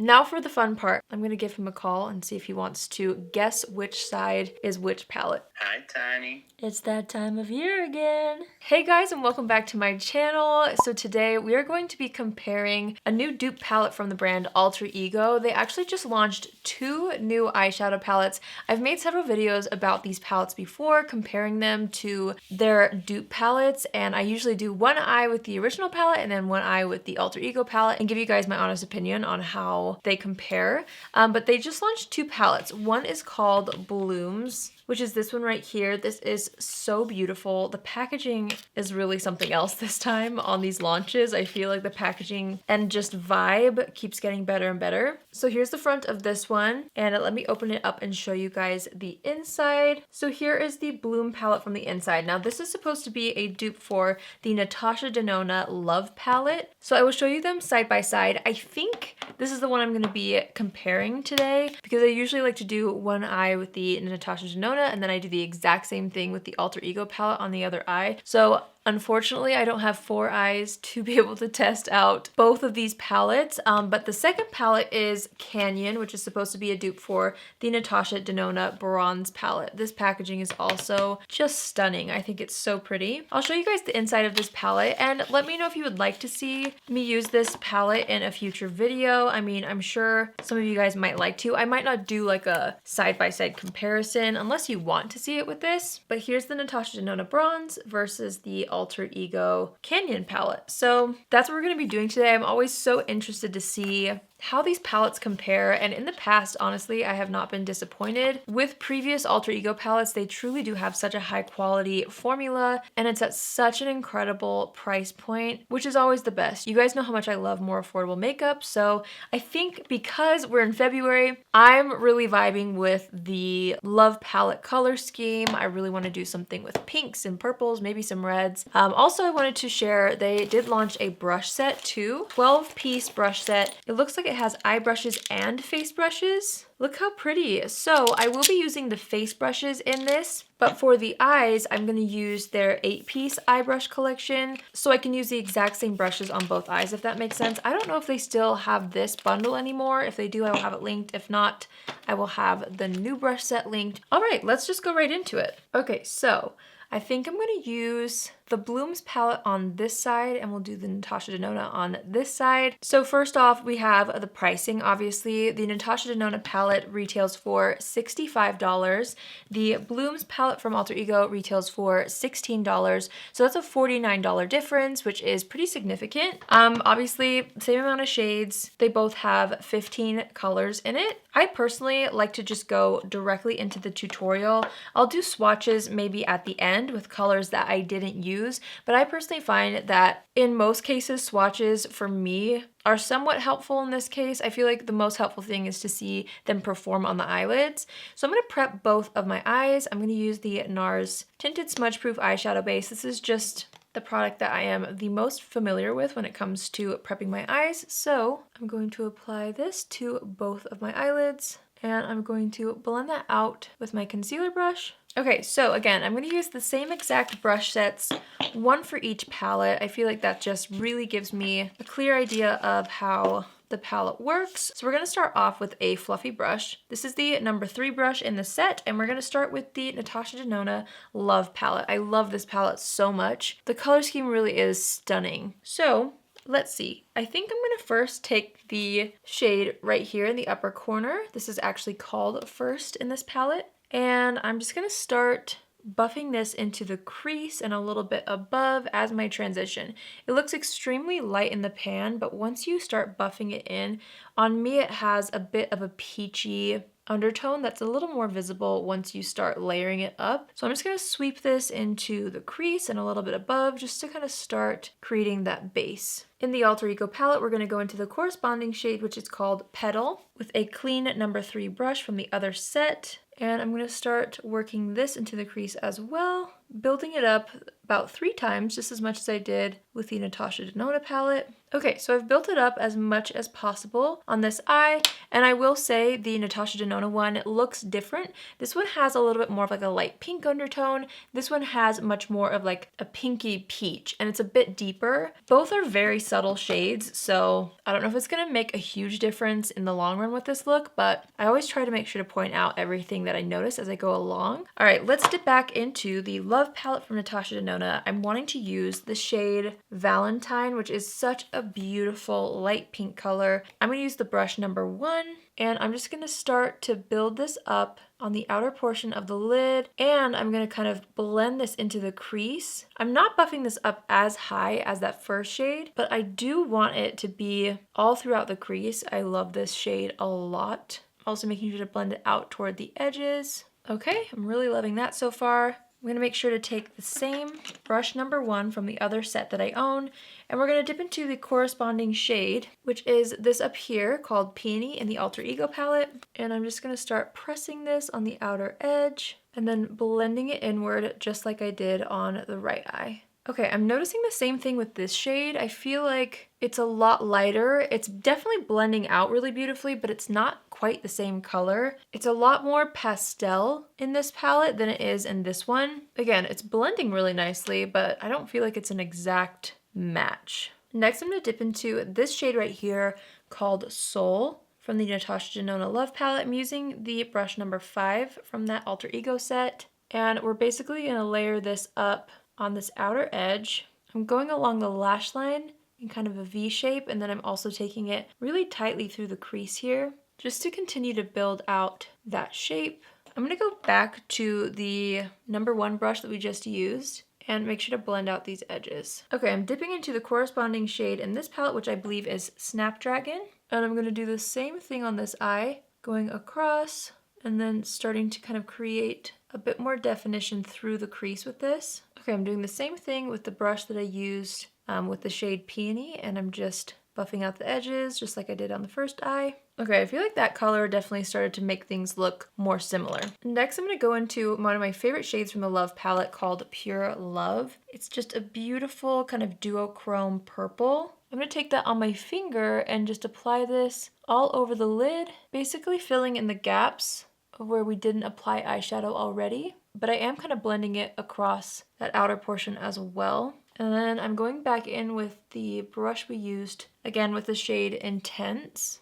Now for the fun part. I'm gonna give him a call and see if he wants to guess which side is which palette. Hi, Tiny. It's that time of year again. Hey guys, and welcome back to my channel. So today we are going to be comparing a new dupe palette from the brand Alter Ego. They actually just launched 2 new eyeshadow palettes. I've made several videos about these palettes before, comparing them to their dupe palettes, and I usually do one eye with the original palette and then one eye with the Alter Ego palette and give you guys my honest opinion on how they compare. But they just launched 2 palettes. One is called Blooms, which is this one right here. This is so beautiful. The packaging is really something else this time on these launches. I feel like the packaging and just vibe keeps getting better and better. So here's the front of this one, and let me open it up and show you guys the inside. So here is the Bloom palette from the inside. Now this is supposed to be a dupe for the Natasha Denona Love palette. So I will show you them side by side. I think this is the one I'm going to be comparing today because I usually like to do one eye with the Natasha Denona and then I do the exact same thing with the Alter Ego palette on the other eye. So unfortunately, I don't have 4 eyes to be able to test out both of these palettes, but the second palette is Canyon, which is supposed to be a dupe for the Natasha Denona Bronze palette. This packaging is also just stunning. I think it's so pretty. I'll show you guys the inside of this palette, and let me know if you would like to see me use this palette in a future video. I mean, I'm sure some of you guys might like to. I might not do like a side-by-side comparison unless you want to see it with this, but here's the Natasha Denona Bronze versus the Alter Ego Canyon palette. So that's what we're going to be doing today. I'm always so interested to see how these palettes compare, and in the past, honestly, I have not been disappointed. With previous Alter Ego palettes, they truly do have such a high quality formula, and it's at such an incredible price point, which is always the best. You guys know how much I love more affordable makeup, so I think because we're in February, I'm really vibing with the Love palette color scheme. I really want to do something with pinks and purples, maybe some reds. Also, I wanted to share, they did launch a brush set too, 12-piece brush set. It looks like it has eye brushes and face brushes. Look how pretty. So I will be using the face brushes in this, but for the eyes, I'm going to use their 8-piece eye brush collection, so I can use the exact same brushes on both eyes, if that makes sense. I don't know if they still have this bundle anymore. If they do, I will have it linked. If not, I will have the new brush set linked. All right, let's just go right into it. Okay, so I think I'm going to use the Blooms palette on this side, and we'll do the Natasha Denona on this side. So first off, we have the pricing. Obviously, the Natasha Denona palette retails for $65. The Blooms palette from Alter Ego retails for $16. So that's a $49 difference, which is pretty significant. Obviously, same amount of shades. They both have 15 colors in it. I personally like to just go directly into the tutorial. I'll do swatches maybe at the end with colors that I didn't use, but I personally find that in most cases, swatches for me are somewhat helpful in this case. I feel like the most helpful thing is to see them perform on the eyelids. So I'm going to prep both of my eyes. I'm going to use the NARS Tinted Smudge Proof Eyeshadow Base. This is just the product that I am the most familiar with when it comes to prepping my eyes. So I'm going to apply this to both of my eyelids, and I'm going to blend that out with my concealer brush. Okay, so again, I'm going to use the same exact brush sets, one for each palette. I feel like that just really gives me a clear idea of how the palette works. So we're going to start off with a fluffy brush. This is the number 3 brush in the set, and we're going to start with the Natasha Denona Love palette. I love this palette so much. The color scheme really is stunning. So let's see. I think I'm going to first take the shade right here in the upper corner. This is actually called First in this palette. And I'm just going to start buffing this into the crease and a little bit above as my transition. It looks extremely light in the pan, but once you start buffing it in, on me it has a bit of a peachy undertone that's a little more visible once you start layering it up. So I'm just going to sweep this into the crease and a little bit above just to kind of start creating that base. In the Alter Ego palette, we're going to go into the corresponding shade, which is called Petal, with a clean number 3 brush from the other set. And I'm going to start working this into the crease as well, building it up about 3 times, just as much as I did with the Natasha Denona palette. Okay, so I've built it up as much as possible on this eye, and I will say the Natasha Denona one looks different. This one has a little bit more of like a light pink undertone. This one has much more of like a pinky peach, and it's a bit deeper. Both are very subtle shades, so I don't know if it's gonna make a huge difference in the long run with this look, but I always try to make sure to point out everything that I notice as I go along. All right, let's dip back into the Love palette from Natasha Denona. I'm wanting to use the shade Valentine, which is such a beautiful light pink color. I'm gonna use the brush number 1, and I'm just gonna start to build this up on the outer portion of the lid, and I'm gonna kind of blend this into the crease. I'm not buffing this up as high as that first shade, but I do want it to be all throughout the crease. I love this shade a lot. Also making sure to blend it out toward the edges. Okay, I'm really loving that so far. I'm gonna make sure to take the same brush number 1 from the other set that I own, and we're gonna dip into the corresponding shade, which is this up here called Peony in the Alter Ego palette. And I'm just gonna start pressing this on the outer edge and then blending it inward just like I did on the right eye. Okay, I'm noticing the same thing with this shade. I feel like it's a lot lighter. It's definitely blending out really beautifully, but it's not quite the same color. It's a lot more pastel in this palette than it is in this one. Again, it's blending really nicely, but I don't feel like it's an exact match. Next, I'm gonna dip into this shade right here called Soul from the Natasha Denona Love palette. I'm using the brush number 5 from that Alter Ego set, and we're basically gonna layer this up on this outer edge. I'm going along the lash line in kind of a V shape, and then I'm also taking it really tightly through the crease here just to continue to build out that shape. I'm gonna go back to the number 1 brush that we just used and make sure to blend out these edges. Okay, I'm dipping into the corresponding shade in this palette, which I believe is Snapdragon, and I'm gonna do the same thing on this eye, going across and then starting to kind of create a bit more definition through the crease with this. Okay, I'm doing the same thing with the brush that I used with the shade Peony, and I'm just buffing out the edges just like I did on the first eye. Okay, I feel like that color definitely started to make things look more similar. Next, I'm gonna go into one of my favorite shades from the Love palette called Pure Love. It's just a beautiful kind of duochrome purple. I'm gonna take that on my finger and just apply this all over the lid, basically filling in the gaps of where we didn't apply eyeshadow already, but I am kind of blending it across that outer portion as well. And then I'm going back in with the brush we used, again with the shade Intense,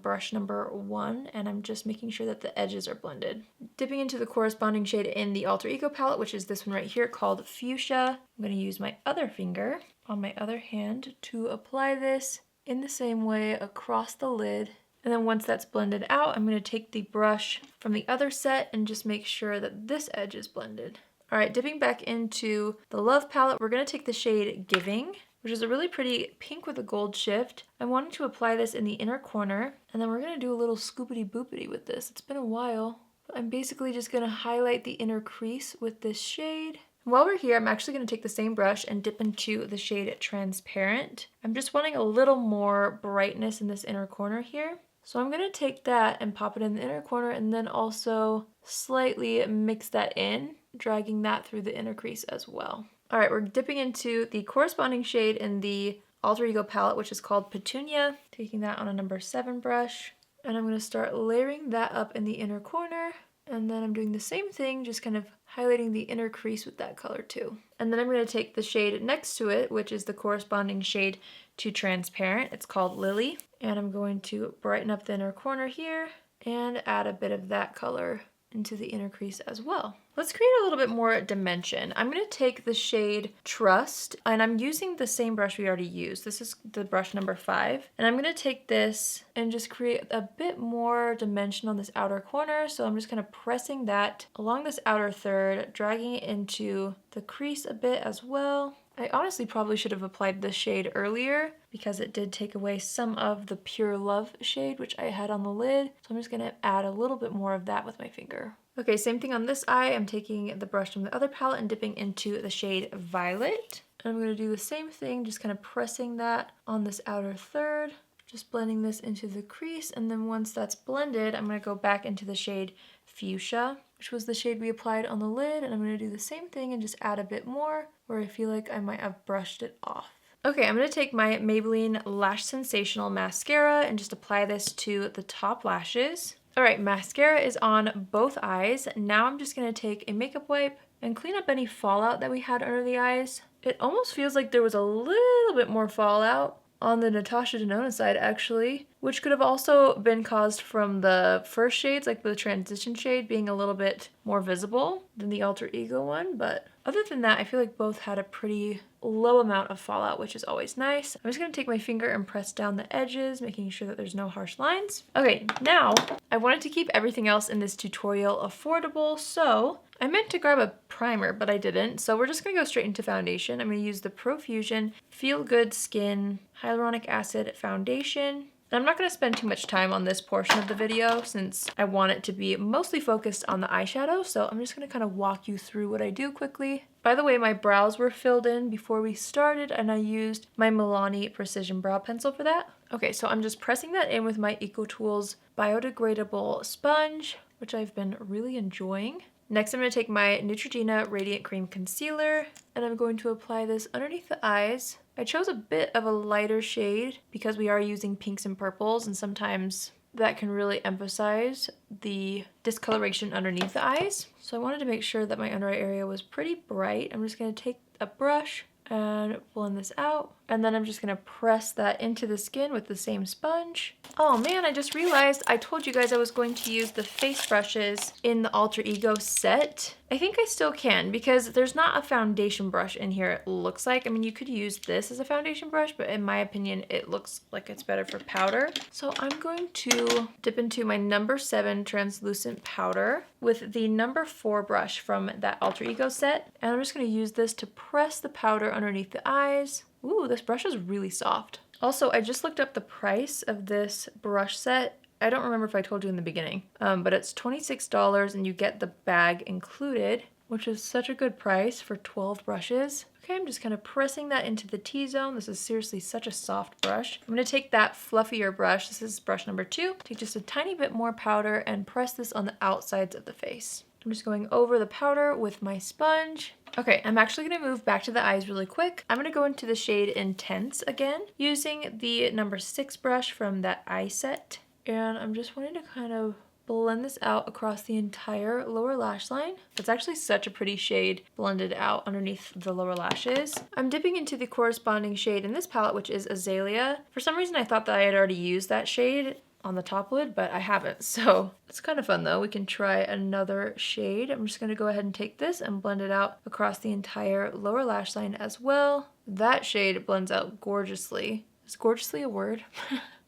brush number 1, and I'm just making sure that the edges are blended. Dipping into the corresponding shade in the Alter Ego palette, which is this one right here called Fuchsia. I'm going to use my other finger on my other hand to apply this in the same way across the lid. And then once that's blended out, I'm going to take the brush from the other set and just make sure that this edge is blended. All right, dipping back into the Love palette, we're going to take the shade Giving, which is a really pretty pink with a gold shift. I'm wanting to apply this in the inner corner, and then we're going to do a little scoopity boopity with this. It's been a while. I'm basically just going to highlight the inner crease with this shade. While we're here, I'm actually going to take the same brush and dip into the shade Transparent. I'm just wanting a little more brightness in this inner corner here. So I'm going to take that and pop it in the inner corner and then also slightly mix that in, dragging that through the inner crease as well. All right, we're dipping into the corresponding shade in the Alter Ego palette, which is called Petunia. Taking that on a number 7 brush. And I'm going to start layering that up in the inner corner. And then I'm doing the same thing, just kind of highlighting the inner crease with that color too. And then I'm going to take the shade next to it, which is the corresponding shade to Transparent. It's called Lily. And I'm going to brighten up the inner corner here and add a bit of that color into the inner crease as well. Let's create a little bit more dimension. I'm going to take the shade Trust, and I'm using the same brush we already used. This is the brush number 5. And I'm going to take this and just create a bit more dimension on this outer corner. So I'm just kind of pressing that along this outer third, dragging it into the crease a bit as well. I honestly probably should have applied this shade earlier because it did take away some of the Pure Love shade, which I had on the lid. So I'm just gonna add a little bit more of that with my finger. Okay, same thing on this eye. I'm taking the brush from the other palette and dipping into the shade Violet. And I'm gonna do the same thing, just kind of pressing that on this outer third, just blending this into the crease. And then once that's blended, I'm gonna go back into the shade Fuchsia, which was the shade we applied on the lid. And I'm gonna do the same thing and just add a bit more where I feel like I might have brushed it off. Okay, I'm gonna take my Maybelline Lash Sensational mascara and just apply this to the top lashes. All right, mascara is on both eyes. Now I'm just gonna take a makeup wipe and clean up any fallout that we had under the eyes. It almost feels like there was a little bit more fallout, on the Natasha Denona side actually, which could have also been caused from the first shades, like the transition shade being a little bit more visible than the alter ego one. But other than that, I feel like both had a pretty low amount of fallout, which is always nice. I'm just gonna take my finger and press down the edges, making sure that there's no harsh lines. Okay, now I wanted to keep everything else in this tutorial affordable, so I meant to grab a primer, but I didn't. So we're just gonna go straight into foundation. I'm gonna use the Profusion Feel Good Skin Hyaluronic Acid Foundation. And I'm not gonna spend too much time on this portion of the video since I want it to be mostly focused on the eyeshadow. So I'm just gonna kind of walk you through what I do quickly. By the way, my brows were filled in before we started and I used my Milani Precision Brow Pencil for that. Okay, so I'm just pressing that in with my EcoTools biodegradable sponge, which I've been really enjoying. Next, I'm going to take my Neutrogena Radiant Cream Concealer, and I'm going to apply this underneath the eyes. I chose a bit of a lighter shade because we are using pinks and purples, and sometimes that can really emphasize the discoloration underneath the eyes. So I wanted to make sure that my under eye area was pretty bright. I'm just going to take a brush and blend this out. And then I'm just gonna press that into the skin with the same sponge. Oh man, I just realized I told you guys I was going to use the face brushes in the Alter Ego set. I think I still can because there's not a foundation brush in here, it looks like. I mean, you could use this as a foundation brush, but in my opinion, it looks like it's better for powder. So I'm going to dip into my number 7 translucent powder with the number 4 brush from that Alter Ego set. And I'm just gonna use this to press the powder underneath the eyes. Ooh, this brush is really soft. Also, I just looked up the price of this brush set. I don't remember if I told you in the beginning, but it's $26 and you get the bag included, which is such a good price for 12 brushes. Okay, I'm just kind of pressing that into the T-zone. This is seriously such a soft brush. I'm gonna take that fluffier brush, this is brush number 2, take just a tiny bit more powder and press this on the outsides of the face. I'm just going over the powder with my sponge. Okay, I'm actually gonna move back to the eyes really quick. I'm gonna go into the shade Intense again, using the number 6 brush from that eye set. And I'm just wanting to kind of blend this out across the entire lower lash line. It's actually such a pretty shade blended out underneath the lower lashes. I'm dipping into the corresponding shade in this palette, which is Azalea. For some reason, I thought that I had already used that shade on the top lid, but I haven't. So it's kind of fun though. We can try another shade. I'm just gonna go ahead and take this and blend it out across the entire lower lash line as well. That shade blends out gorgeously. Is gorgeously a word?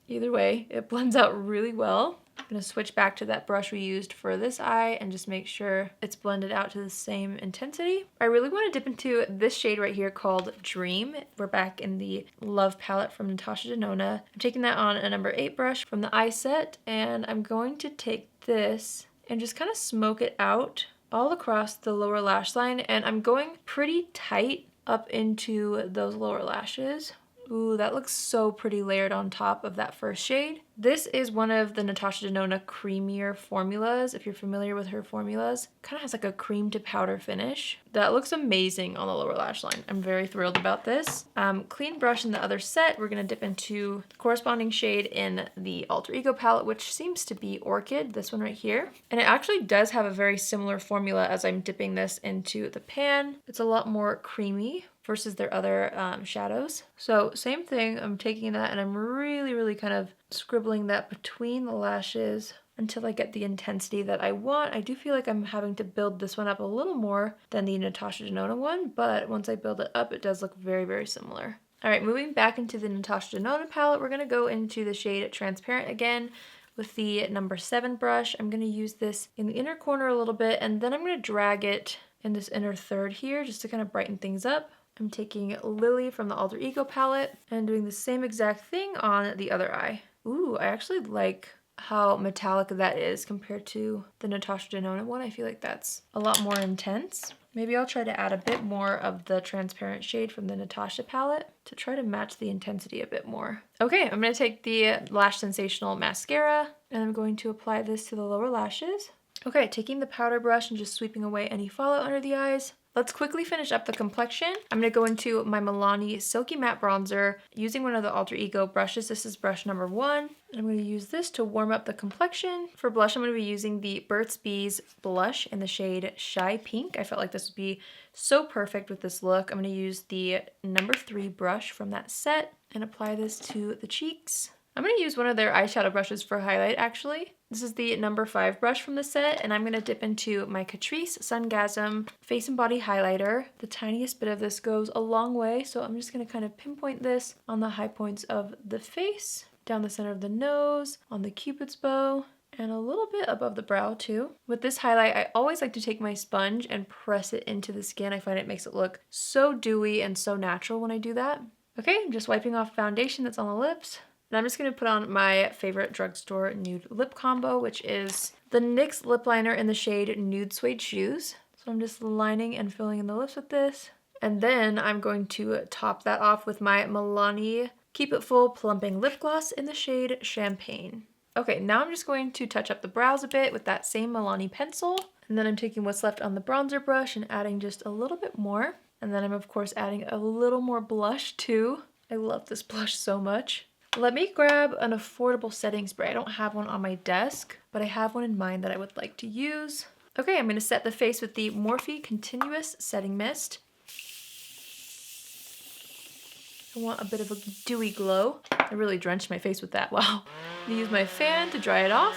Either way, it blends out really well. I'm gonna switch back to that brush we used for this eye and just make sure it's blended out to the same intensity. I really want to dip into this shade right here called Dream. We're back in the Love palette from Natasha Denona. I'm taking that on a number 8 brush from the eye set, and I'm going to take this and just kind of smoke it out all across the lower lash line, and I'm going pretty tight up into those lower lashes. Ooh, that looks so pretty layered on top of that first shade. This is one of the Natasha Denona creamier formulas. If you're familiar with her formulas, kind of has like a cream to powder finish. That looks amazing on the lower lash line. I'm very thrilled about this. Clean brush in the other set. We're gonna dip into the corresponding shade in the Alter Ego palette, which seems to be Orchid, this one right here. And it actually does have a very similar formula as I'm dipping this into the pan. It's a lot more creamy versus their other shadows. So same thing, I'm taking that and I'm really kind of scribbling that between the lashes until I get the intensity that I want. I do feel like I'm having to build this one up a little more than the Natasha Denona one, but once I build it up, it does look very similar. All right, moving back into the Natasha Denona palette, we're gonna go into the shade Transparent again with the number 7 brush. I'm gonna use this in the inner corner a little bit, and then I'm gonna drag it in this inner third here just to kind of brighten things up. I'm taking Lily from the Alter Ego palette and doing the same exact thing on the other eye. Ooh, I actually like how metallic that is compared to the Natasha Denona one. I feel like that's a lot more intense. Maybe I'll try to add a bit more of the transparent shade from the Natasha palette to try to match the intensity a bit more. Okay, I'm gonna take the Lash Sensational mascara and I'm going to apply this to the lower lashes. Okay, taking the powder brush and just sweeping away any fallout under the eyes. Let's quickly finish up the complexion. I'm going to go into my Milani Silky Matte Bronzer using one of the Alter Ego brushes. This is brush number 1. I'm going to use this to warm up the complexion. For blush, I'm going to be using the Burt's Bees blush in the shade Shy Pink. I felt like this would be so perfect with this look. I'm going to use the number 3 brush from that set and apply this to the cheeks. I'm going to use one of their eyeshadow brushes for highlight actually. This is the number 5 brush from the set, and I'm going to dip into my Catrice Sungasm Face and Body Highlighter. The tiniest bit of this goes a long way, so I'm just going to kind of pinpoint this on the high points of the face, down the center of the nose, on the Cupid's bow, and a little bit above the brow too. With this highlight, I always like to take my sponge and press it into the skin. I find it makes it look so dewy and so natural when I do that. Okay, I'm just wiping off foundation that's on the lips. And I'm just going to put on my favorite drugstore nude lip combo, which is the NYX lip liner in the shade Nude Suede Shoes. So I'm just lining and filling in the lips with this. And then I'm going to top that off with my Milani Keep It Full Plumping Lip Gloss in the shade Champagne. Okay, now I'm just going to touch up the brows a bit with that same Milani pencil. And then I'm taking what's left on the bronzer brush and adding just a little bit more. And then I'm of course adding a little more blush too. I love this blush so much. Let me grab an affordable setting spray. I don't have one on my desk, but I have one in mind that I would like to use. Okay, I'm going to set the face with the Morphe Continuous Setting Mist. I want a bit of a dewy glow. I really drenched my face with that, wow. I'm going to use my fan to dry it off.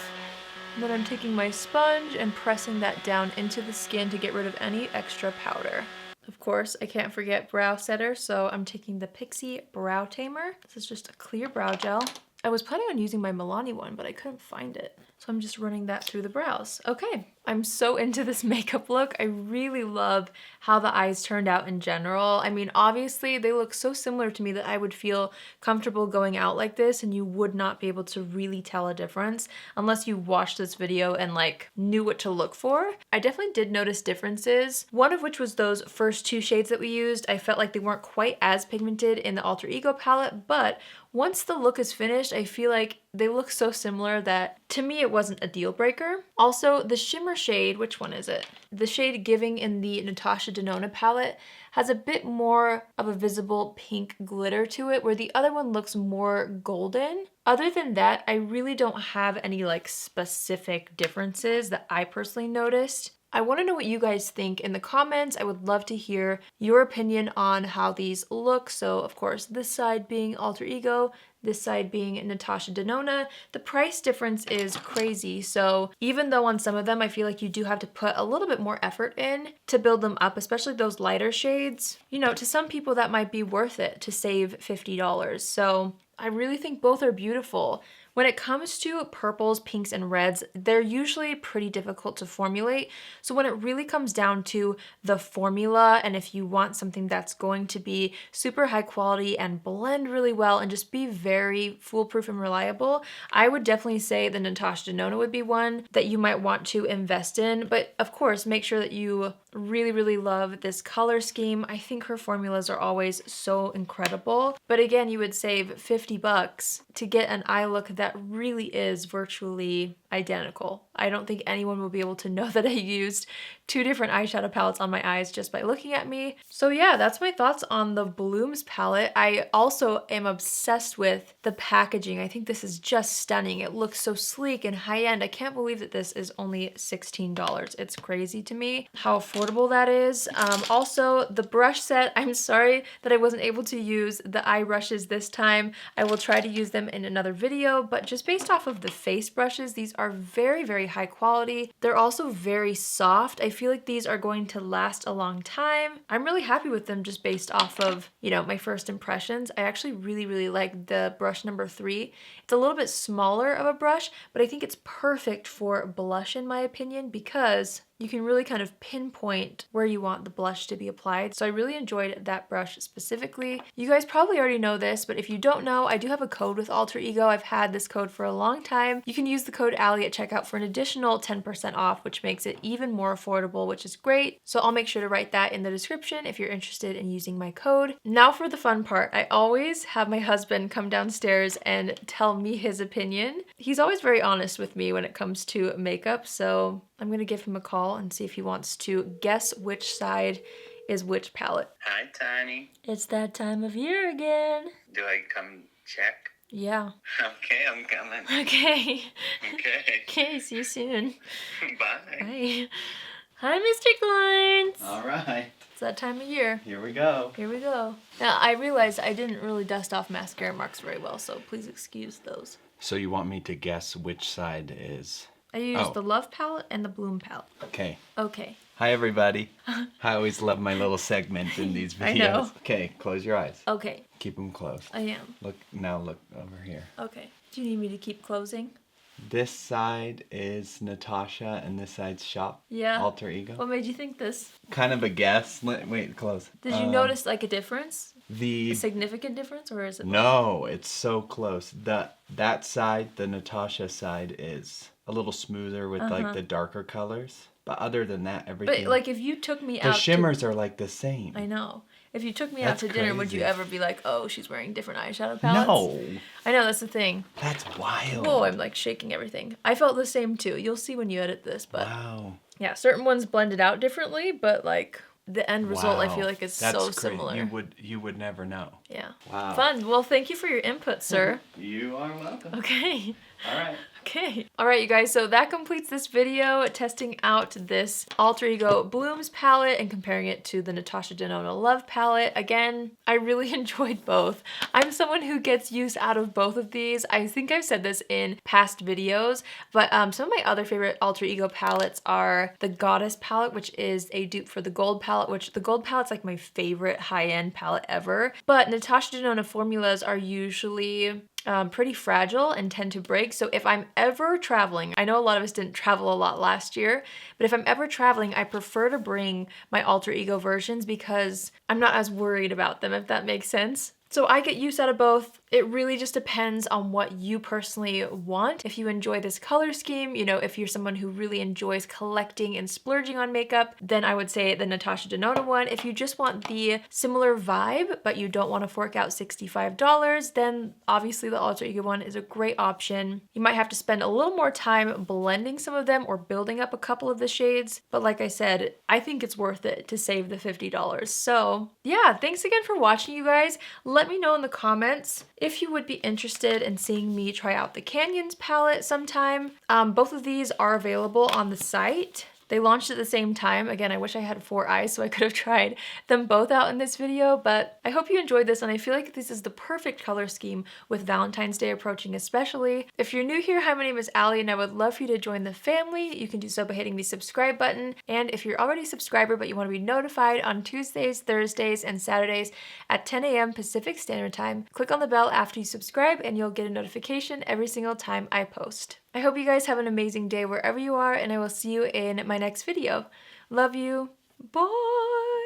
And then I'm taking my sponge and pressing that down into the skin to get rid of any extra powder. Of course, I can't forget brow setter, so I'm taking the Pixi Brow Tamer. This is just a clear brow gel. I was planning on using my Milani one, but I couldn't find it. So I'm just running that through the brows. Okay, I'm so into this makeup look. I really love how the eyes turned out in general. I mean, obviously they look so similar to me that I would feel comfortable going out like this and you would not be able to really tell a difference unless you watched this video and like knew what to look for. I definitely did notice differences, one of which was those first 2 shades that we used. I felt like they weren't quite as pigmented in the Alter Ego palette, but once the look is finished, I feel like they look so similar that to me it wasn't a deal breaker. Also, the shimmer shade, which one is it? The shade Giving in the Natasha Denona palette has a bit more of a visible pink glitter to it, where the other one looks more golden. Other than that, I really don't have any like specific differences that I personally noticed. I want to know what you guys think in the comments. I would love to hear your opinion on how these look. So of course, this side being Alter Ego, this side being Natasha Denona. The price difference is crazy. So even though on some of them, I feel like you do have to put a little bit more effort in to build them up, especially those lighter shades, you know, to some people that might be worth it to save $50. So I really think both are beautiful. When it comes to purples, pinks, and reds, they're usually pretty difficult to formulate. So when it really comes down to the formula, and if you want something that's going to be super high quality and blend really well and just be very foolproof and reliable, I would definitely say the Natasha Denona would be one that you might want to invest in. But of course, make sure that you really love this color scheme. I think her formulas are always so incredible. But again, you would save $50 to get an eye look that really is virtually identical. I don't think anyone will be able to know that I used 2 different eyeshadow palettes on my eyes just by looking at me. So yeah, that's my thoughts on the Blooms palette. I also am obsessed with the packaging. I think this is just stunning. It looks so sleek and high-end. I can't believe that this is only $16. It's crazy to me how affordable that is. Also, the brush set, I'm sorry that I wasn't able to use the eye brushes this time. I will try to use them in another video, but just based off of the face brushes, these are very high quality. They're also very soft. I feel like these are going to last a long time. I'm really happy with them just based off of, you know, my first impressions. I actually really like the brush number 3. It's a little bit smaller of a brush, but I think it's perfect for blush in my opinion because you can really kind of pinpoint where you want the blush to be applied. So I really enjoyed that brush specifically. You guys probably already know this, but if you don't know, I do have a code with Alter Ego. I've had this code for a long time. You can use the code Allie at checkout for an additional 10% off, which makes it even more affordable, which is great. So I'll make sure to write that in the description if you're interested in using my code. Now for the fun part. I always have my husband come downstairs and tell me his opinion. He's always very honest with me when it comes to makeup, so I'm gonna give him a call call and see if he wants to guess which side is which palette. Hi, Tiny. It's that time of year again. Do I come check? Yeah. Okay, I'm coming. Okay. Okay. Okay, see you soon. Bye. Bye. Hi, Mr. Glines. All right. It's that time of year. Here we go. Here we go. Now, I realized I didn't really dust off mascara marks very well, so please excuse those. So you want me to guess which side is? I used the Love palette and the Bloom palette. Okay. Okay. Hi, everybody. I always love my little segment in these videos. I know. Okay, close your eyes. Okay. Keep them closed. I am. Look over here. Okay. Do you need me to keep closing? This side is Natasha and this side's Shop. Yeah. Alter Ego. What made you think this? Kind of a guess. Wait, close. Did you notice like a difference? A The significant difference, or is it? No, it's so close. That side, the Natasha side, is a little smoother with like the darker colors. But other than that, everything. But like if you took me the out, shimmers are like the same. I know. If you took me out That's to dinner, would you crazy. ever be like, oh, she's wearing different eyeshadow palettes? No, I know, that's the thing. that's wild. Whoa, I'm like shaking everything. I felt the same too. You'll see when you edit this, but Wow. yeah, certain ones blended out differently, but like the end result I feel Wow. like is That's so crazy. similar. You would never know. Yeah. Wow. Fun. Well, thank you for your input, sir. You are welcome. Okay. All right. Okay. All right, you guys, so that completes this video testing out this Alter Ego Blooms palette and comparing it to the Natasha Denona Love palette. Again, I really enjoyed both. I'm someone who gets use out of both of these. I think I've said this in past videos, but some of my other favorite Alter Ego palettes are the Goddess palette, which is a dupe for the Gold palette, which the Gold palette's like my favorite high-end palette ever. But Natasha Denona formulas are usually pretty fragile and tend to break. So if I'm ever traveling, I know a lot of us didn't travel a lot last year, but if I'm ever traveling, I prefer to bring my Alter Ego versions because I'm not as worried about them, if that makes sense. So I get use out of both. It really just depends on what you personally want. If you enjoy this color scheme, you know, if you're someone who really enjoys collecting and splurging on makeup, then I would say the Natasha Denona one. If you just want the similar vibe, but you don't want to fork out $65, then obviously the Alter Ego one is a great option. You might have to spend a little more time blending some of them or building up a couple of the shades. But like I said, I think it's worth it to save the $50. So yeah, thanks again for watching, you guys. Let me know in the comments if you would be interested in seeing me try out the Canyons palette sometime. Both of these are available on the site. They launched at the same time. Again, I wish I had 4 eyes so I could have tried them both out in this video, but I hope you enjoyed this and I feel like this is the perfect color scheme with Valentine's Day approaching especially. If you're new here, hi, my name is Allie and I would love for you to join the family. You can do so by hitting the subscribe button, and if you're already a subscriber but you want to be notified on Tuesdays, Thursdays, and Saturdays at 10 a.m. Pacific Standard Time, click on the bell after you subscribe and you'll get a notification every single time I post. I hope you guys have an amazing day wherever you are, and I will see you in my next video. Love you. Bye.